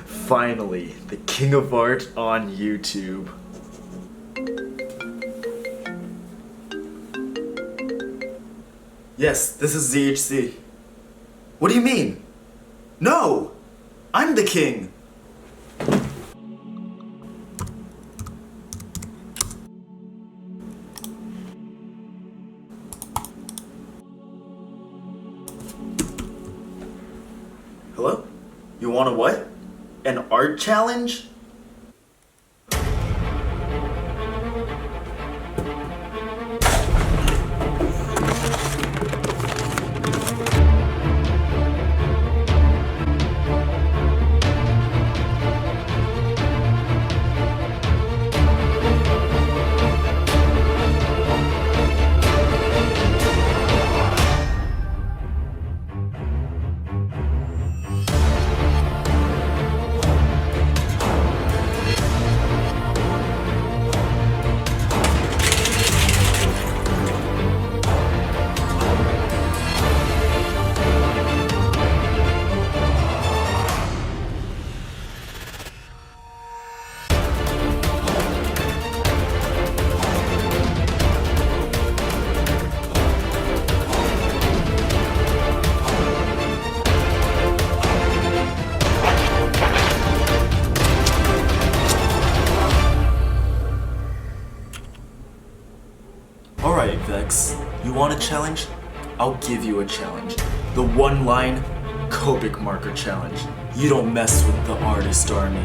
Finally, the king of art on YouTube. Yes, this is ZHC. What do you mean? No! I'm the king! Hello? You want a what? An art challenge? Alright, Vexx. You want a challenge? I'll give you a challenge. The one-line copic marker challenge. You don't mess with the artist army.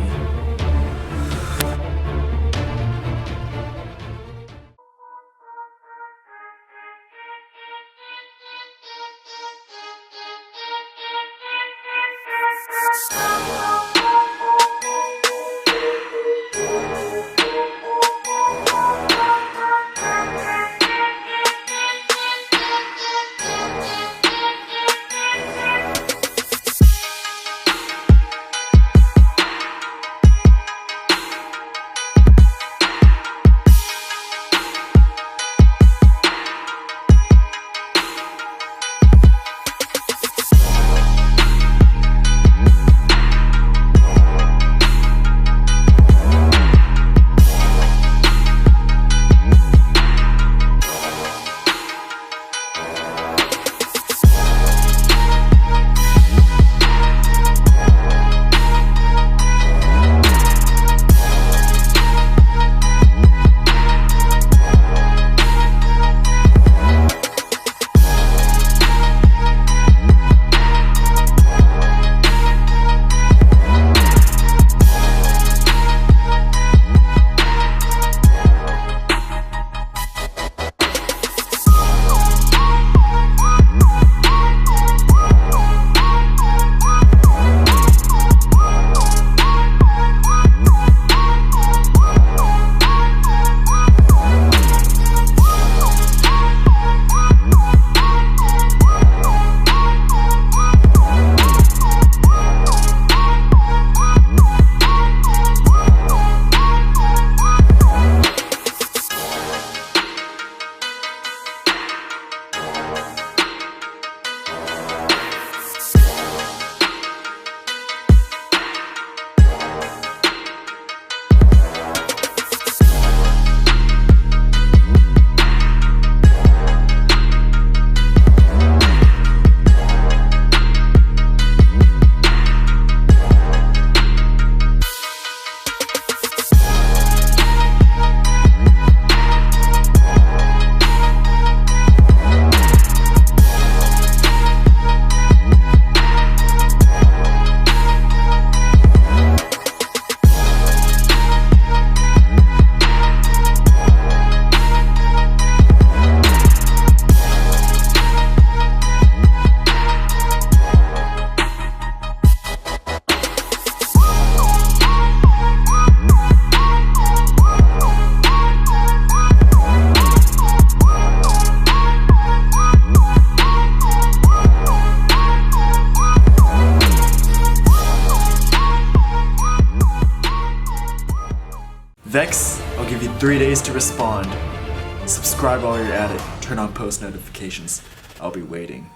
Vexx, I'll give you 3 days to respond. Subscribe while you're at it. Turn on post notifications. I'll be waiting.